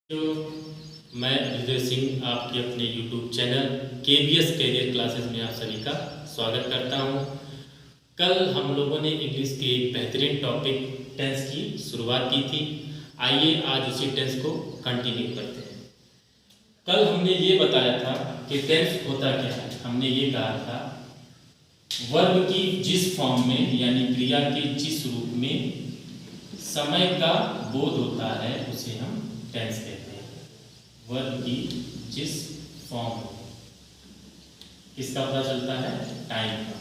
तो मैं विजय सिंह आपके अपने YouTube channel KBS career classes में आप सभी का स्वागत करता हूं। कल हम लोगों ने इंग्लिश के एक बेहतरीन टॉपिक टेंस की शुरुआत की थी। आइए आज उसी टेंस को कंटिन्यू करते हैं। कल हमने ये बताया था कि टेंस होता क्या है। हमने ये कहा था वर्ब की जिस फॉर्म में यानी क्रिया के जिस रूप में समय का बोध होता है उसे हम टेंस कहते हैं। वर्ब की जिस फॉर्म में किसका पता चलता है, टाइम का।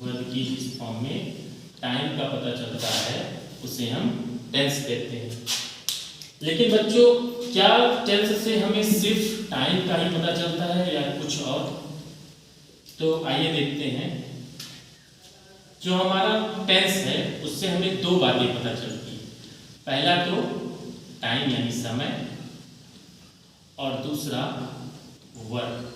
वर्ब की जिस फॉर्म में टाइम का पता चलता है उसे हम टेंस कहते हैं। लेकिन बच्चों, क्या टेंस से हमें सिर्फ टाइम का ही पता चलता है या कुछ और? तो आइए देखते हैं। जो हमारा टेंस है उससे हमें दो बातें पता चलती है। पहला तो टाइम यानी समय, और दूसरा वर्क।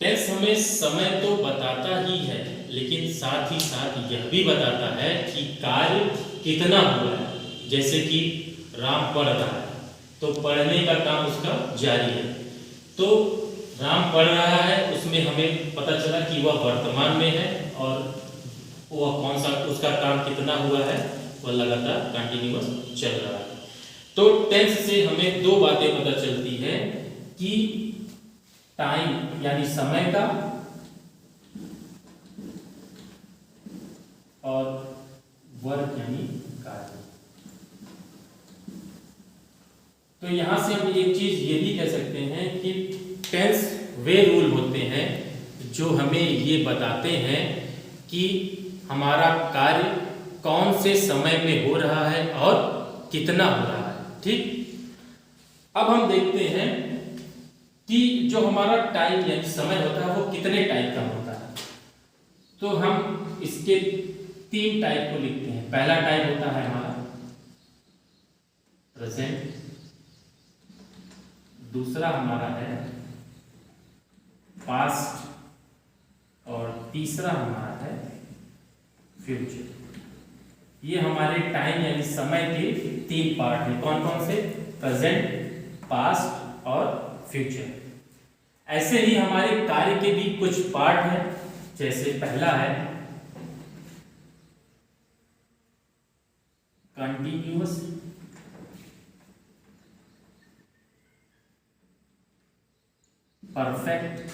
टेंस हमें समय तो बताता ही है, लेकिन साथ ही साथ यह भी बताता है कि कार्य कितना हुआ है। जैसे कि राम पढ़ रहा है तो पढ़ने का काम उसका जारी है। तो राम पढ़ रहा है उसमें हमें पता चला कि वह वर्तमान में है और वह कौन सा उसका काम कितना हुआ है, वह लगातार कंटिन्यूअस चल रहा है। तो टेंस से हमें दो बातें पता चलती है कि टाइम यानी समय का और वर्क यानी कार्य। तो यहां से हम एक चीज ये भी कह सकते हैं कि टेंस वे रूल होते हैं जो हमें ये बताते हैं कि हमारा कार्य कौन से समय में हो रहा है और कितना हो रहा है। ठीक, अब हम देखते हैं कि जो हमारा टाइम यानी समय होता है वो कितने टाइप का होता है। तो हम इसके तीन टाइप को लिखते हैं। पहला टाइप होता है हमारा प्रेजेंट, दूसरा हमारा है पास्ट, और तीसरा हमारा है फ्यूचर। ये हमारे टाइम यानी समय के तीन पार्ट हैं। कौन कौन से? प्रेजेंट, पास्ट और फ्यूचर। ऐसे ही हमारे कार्य के भी कुछ पार्ट हैं। जैसे पहला है कंटिन्यूअस, परफेक्ट,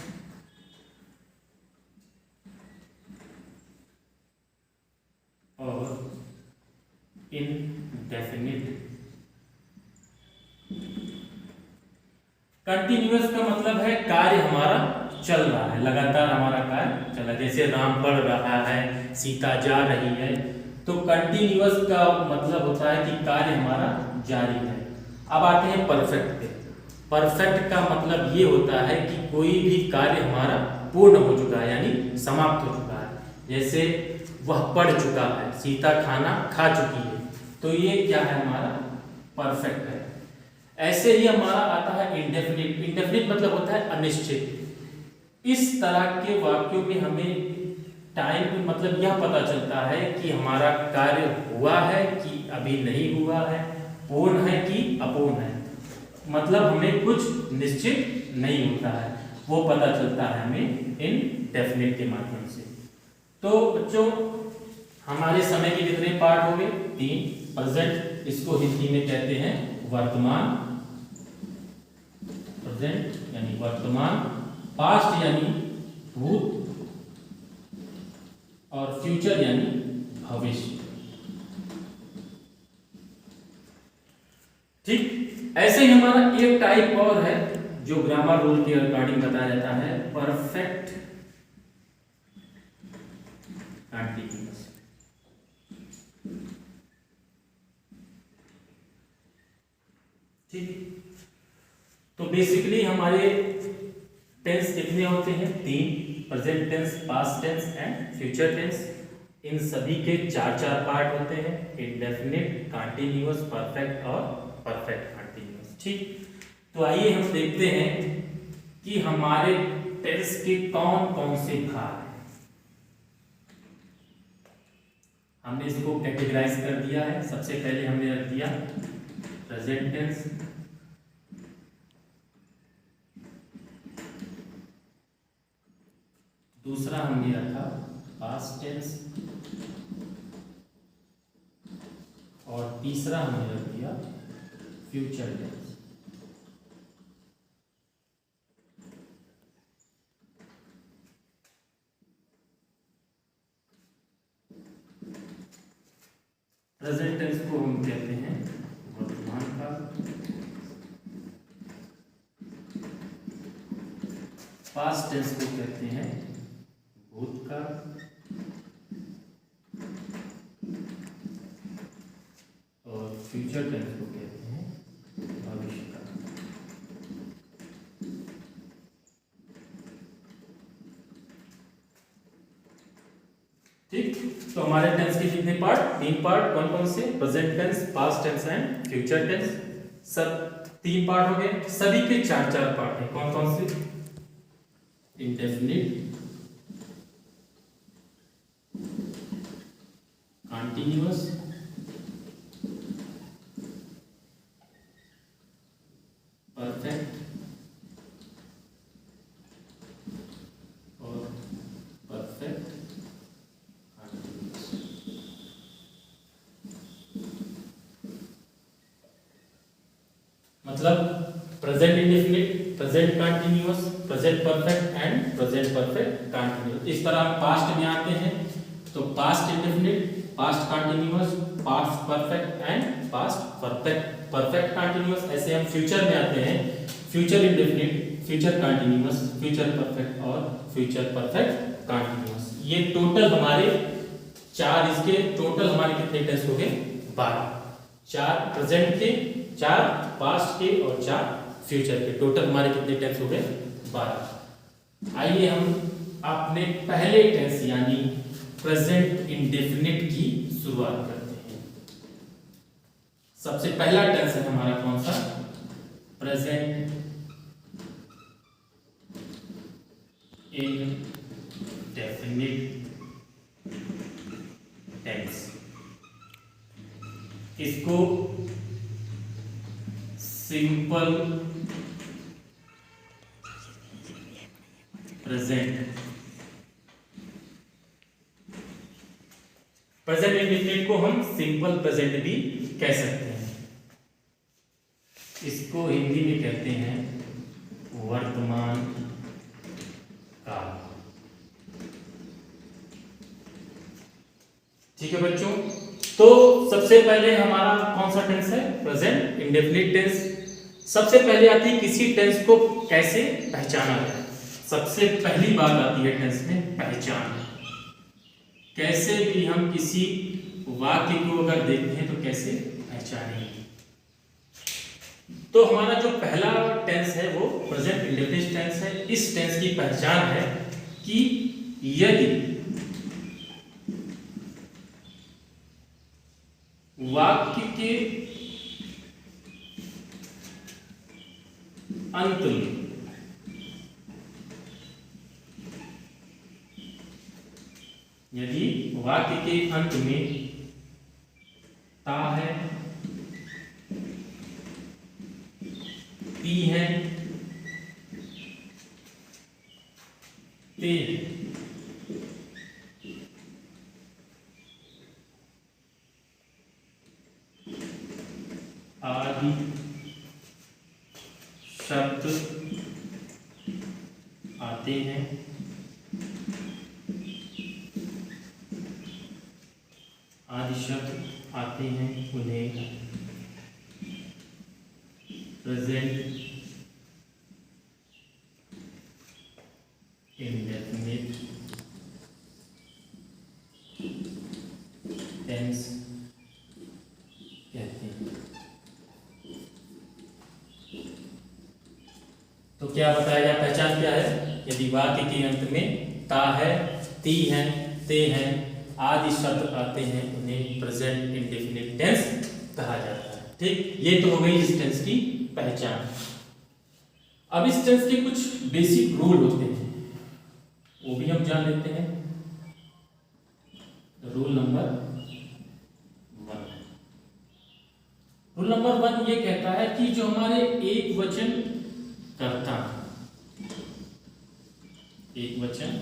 और इनडेफिनिट। कंटिन्यूअस का मतलब है कार्य हमारा चल रहा है, लगातार हमारा कार्य चल रहा है। जैसे राम पढ़ रहा है, सीता जा रही है, तो कंटिन्यूअस का मतलब होता है कि कार्य हमारा जारी है। अब आते हैं परफेक्ट पे। परफेक्ट का मतलब ये होता है कि कोई भी कार्य हमारा पूर्ण हो चुका है यानी समाप्त हो चुका है। जैसे वह पढ़ चुका है, सीता खाना खा चुकी है, तो ये क्या है हमारा परफेक्ट है। ऐसे ही हमारा आता है इंडेफिनिट। इंडेफिनिट मतलब होता है अनिश्चित। इस तरह के वाक्यों में हमें टाइम मतलब यह पता चलता है कि हमारा कार्य हुआ है कि अभी नहीं हुआ है, पूर्ण है कि अपूर्ण है। मतलब हमें कुछ निश्चित नहीं होता है, वो पता चलता है हमें इनडेफिनिट के माध्यम से। तो बच्चों, हमारे समय के कितने पार्ट हो गए? तीन। प्रेजेंट, इसको हिंदी में कहते हैं वर्तमान, प्रेजेंट यानी वर्तमान, पास्ट यानी भूत, और फ्यूचर यानी भविष्य। ठीक, ऐसे ही हमारा एक टाइप और है जो ग्रामर रूल के अकॉर्डिंग बताया जाता है, परफेक्ट कंटिन्यूअस। ठीक, तो बेसिकली हमारे टेंस कितने होते हैं? तीन। Present tense, past tense and future tense. इन सभी के चार चार पार्ट होते हैं, इंडेफिनिट, कंटिन्यूअस, परफेक्ट और परफेक्ट कंटिन्यूअस। ठीक, तो आइए हम देखते हैं कि हमारे टेंस के कौन कौन से भाग हैं। हमने इसको कैटेगराइज कर दिया है। सबसे पहले हमने रख दिया प्रेजेंट टेंस, दूसरा हमने रखा पास्ट टेंस, और तीसरा हमने रख दिया फ्यूचर टेंस। प्रेजेंट टेंस को हम कहते हैं वर्तमान काल, पास्ट टेंस को कहते हैं भूतकाल, और फ्यूचर टेंस को कहते हैं भविष्यकाल। ठीक, तो हमारे टेंस के कितने पार्ट? 3 पार्ट। कौन कौन से? Present tense, past tense and future tense. सब 3 पार्ट हो गए। सभी के 4 पार्ट हैं। कौन कौन से? इंडेफिनिट, कंटीन्यूअस, परफेक्ट और परफेक्ट कंटीन्यूअस। मतलब present indefinite, present continuous, present perfect and present perfect continuous. इस तरह हम पास्ट में आते हैं तो past indefinite, past continuous, past perfect and past perfect continuous. ऐसे हम फ्यूचर में आते हैं, future indefinite, future continuous, future perfect और फ्यूचर परफेक्ट कंटीन्यूअस। ये टोटल हमारे 4, इसके टोटल हमारे कितने टेंस हो गए? 12। 4 प्रेजेंट के, 4 पास्ट के और 4 फ्यूचर के। टोटल हमारे कितने टेंस हो गए? 12। आइए हम अपने पहले टेंस यानी प्रेजेंट इंडेफिनिट की शुरुआत करते हैं। सबसे पहला टेंस है हमारा कौन सा? Present indefinite tense. इसको सिंपल प्रेजेंट, प्रेजेंट इंडेफिनिट को हम सिंपल प्रेजेंट भी कह सकते हैं। इसको हिंदी में कहते हैं वर्तमान काल। ठीक है बच्चों, तो सबसे पहले हमारा कौन सा टेंस है? Present indefinite tense. सबसे पहले आती है किसी टेंस को कैसे पहचाना जाए। सबसे पहली बात आती है टेंस में पहचान। कैसे भी हम किसी वाक्य को अगर देखते हैं तो कैसे पहचानेंगे। तो हमारा जो पहला टेंस है वो प्रेजेंट इंडेफिनिट टेंस है। इस टेंस की पहचान है कि यदि वाक्य के अंत में यदि वाक्य के अंत में ता है, ती है, ते है, आदि शब्द आते हैं, आदि शब्द आते हैं, उन्हें प्रेजेंट इंडेफिनिट टेंस कहते हैं। तो क्या बताया गया? पहचान क्या है? यदि वाक्य के अंत में ता है, ती है, ते हैं, आदि शब्द आते हैं, उन्हें प्रेजेंट इंडेफिनिट टेंस कहा जाता है। ठीक, ये तो हो गई इस टेंस की पहचान। अब इस टेंस के कुछ बेसिक रूल होते हैं, वो भी हम जान लेते हैं। Rule number 1। रूल नंबर 1 ये कहता है कि जो हमारे एक वचन कर्ता, एक वचन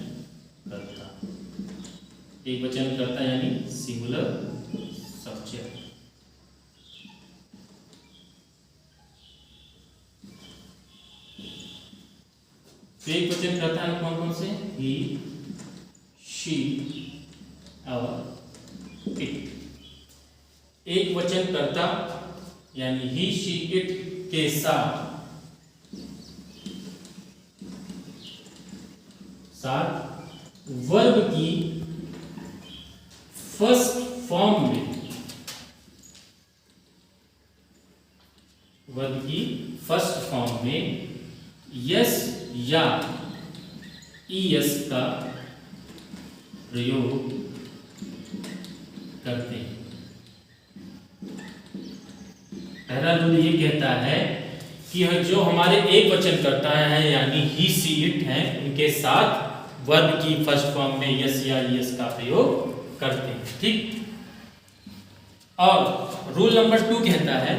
कर्ता, एक वचन कर्ता यानी सिंगुलर सब्जेक्ट, तो एक वचन कर्ता है कौन कौन से? ही, शी और इट। एक वचन कर्ता यानी ही, शी, इट के साथ वर्ब की फर्स्ट फॉर्म में, वर्ब की फर्स्ट फॉर्म में यस या ईएस का प्रयोग करते हैं। पहला रूल ये कहता है कि जो हमारे एक वचन करता है यानी ही, सी, इट हैं, उनके साथ वर्ब की फर्स्ट फॉर्म में यस या ईएस का प्रयोग करते हैं। ठीक। और रूल नंबर 2 कहता है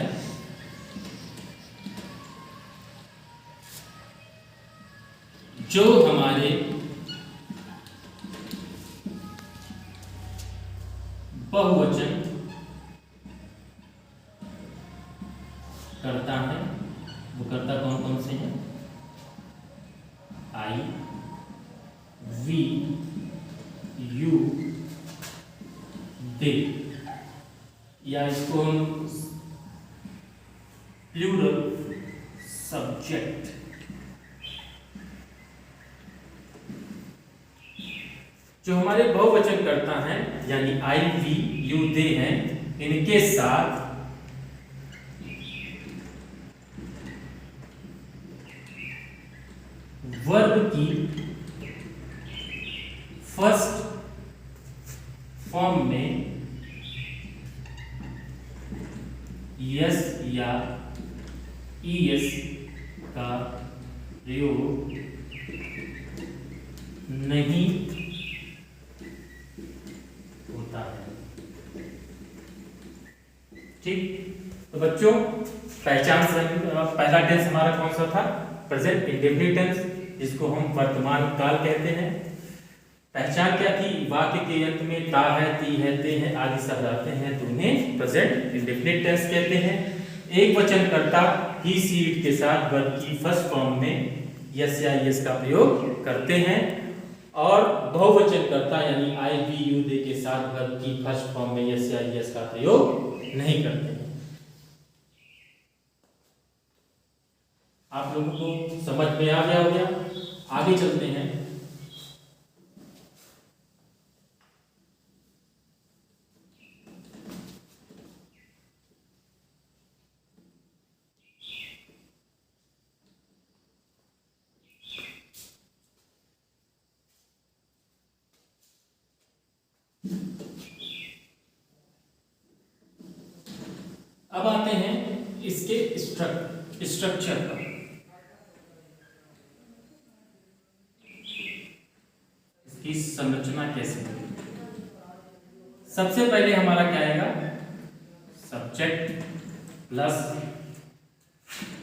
जो हमारे बहुवचन करता है, वो करता कौन कौन से हैं? आई, वी, यू, दे, या इसको हम प्लूरल सब्जेक्ट, जो हमारे बहुवचन करता है यानी आई, वी, यू, दे हैं, इनके साथ वर्ब की फर्स्ट फॉर्म में यस या ईएस का प्रयोग नहीं होता है। ठीक। तो बच्चों पहचान पहला टेंस हमारा कौन सा था? प्रेजेंट इंडेफिनिट टेंस, जिसको हम वर्तमान काल कहते हैं। पहचान क्या थी? वाक्य के अंत में ता है, ती है, ते है आदि शब्द आते हैं तो उन्हें प्रेजेंट इंडेफिनिट टेंस कहते हैं। एक वचन कर्ता ही, सी, इट के साथ वर्ब की फर्स्ट फॉर्म में यस या ईएस का प्रयोग करते हैं, और बहुवचन करता यानी आई, वी, यू, दे के साथ वर्ब की फर्स्ट फॉर्म में यस या ईएस का प्रयोग नहीं करते हैं। आप लोगों को समझ में आ गया होगा? आगे चलते हैं। अब आते हैं इसके स्ट्रक्चर पर। इसकी संरचना कैसे है? सबसे पहले हमारा क्या आएगा? सब्जेक्ट प्लस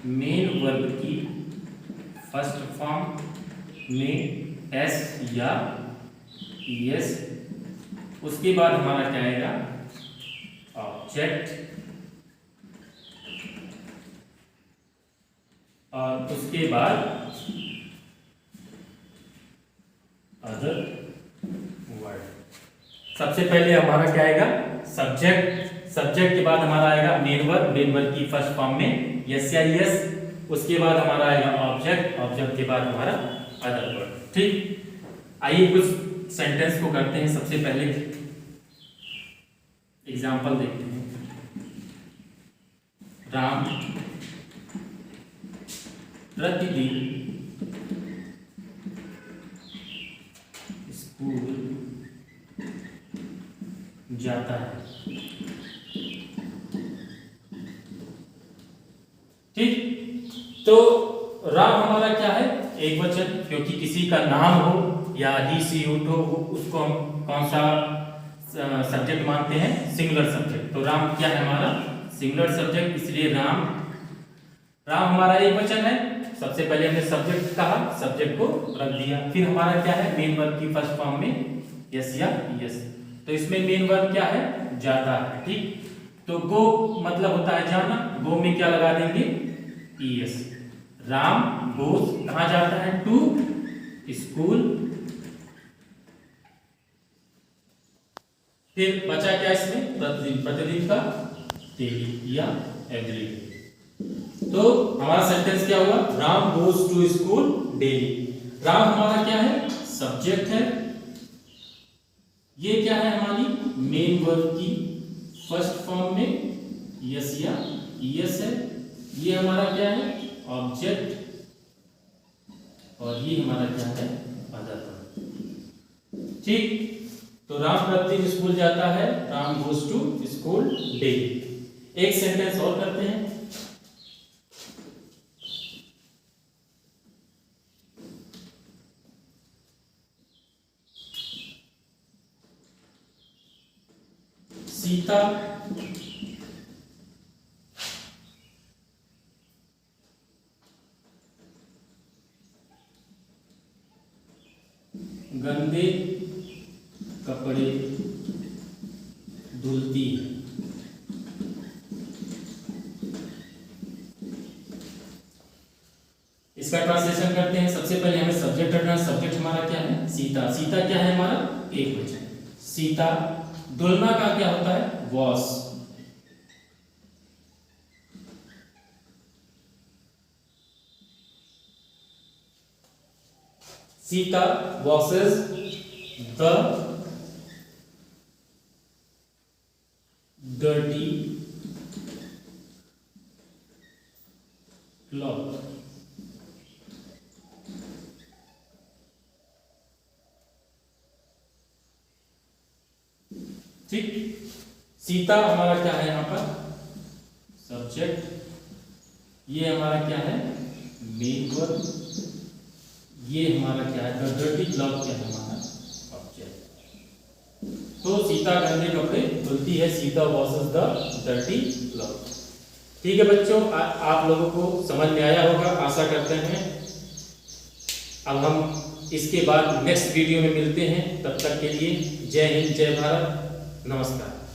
मेन वर्ब की फर्स्ट फॉर्म में एस या ईएस। उसके बाद हमारा क्या आएगा? ऑब्जेक्ट, और उसके बाद अदर वर्ड। सबसे पहले हमारा क्या आएगा? सब्जेक्ट। सब्जेक्ट के बाद हमारा आएगा मेन वर्ब, मेन वर्ब की फर्स्ट फॉर्म में यस या ईएस। उसके बाद हमारा आएगा ऑब्जेक्ट, ऑब्जेक्ट के बाद हमारा अदर वर्ड। ठीक। आइए कुछ सेंटेंस को करते हैं। सबसे पहले एग्जाम्पल देखते हैं। राम प्रतिदिन स्कूल जाता है। ठीक। तो राम हमारा क्या है? एक वचन, क्योंकि किसी का नाम हो या ही, सी, इट हो, उसको हम कौन सा सब्जेक्ट मानते हैं? Singular subject. तो राम क्या है हमारा? सिंगुलर सब्जेक्ट, इसलिए राम। राम हमारा एक वचन है। सबसे पहले हमने सब्जेक्ट कहा, सब्जेक्ट को रख दिया। फिर हमारा क्या है, मेन वर्ब की फर्स्ट फॉर्म में यस या यस। तो इसमें मेन वर्ब क्या है, जाता है। ठीक, तो गो मतलब होता है जाना, गो में क्या लगा देंगे, ईएस। राम गोस कहाँ जाता है, टू स्कूल। फिर बचा क्या इसमें, प्रतिदिन, प्रतिदिन का डेली या एवरीडे। तो हमारा सेंटेंस क्या हुआ, Ram goes to school daily. Ram हमारा क्या है, सब्जेक्ट है। ये क्या है, हमारी मेन वर्ब की फर्स्ट फॉर्म में यस या यस है। ये हमारा क्या है, ऑब्जेक्ट। और ये हमारा क्या है, अदर वर्ब। ठीक, तो राम प्रतिदिन स्कूल जाता है, Ram goes to school daily. एक सेंटेंस और करते हैं। सीता गंदे कपड़े धुलती है। इसका ट्रांसलेशन करते हैं। सबसे पहले हमें सब्जेक्ट रखना है। सब्जेक्ट हमारा क्या है, सीता। सीता क्या है, हमारा एक वचन, सीता। धुलना का क्या होता है, wash. Sita washes the dirty cloth. ठीक, सीता हमारा क्या है, यहाँ पर सब्जेक्ट। ये हमारा क्या है, मेन वर्ब। ये हमारा क्या है, द डर्टी क्लॉथ क्या है, हमारा ऑब्जेक्ट। तो सीता गंदे कपड़े धुलती है, Sita washes the dirty cloth. ठीक है बच्चों, आप लोगों को समझ में आया होगा, आशा करते हैं। अब हम इसके बाद नेक्स्ट वीडियो में मिलते हैं। तब तक के लिए जय हिंद, जय भारत, नमस्कार।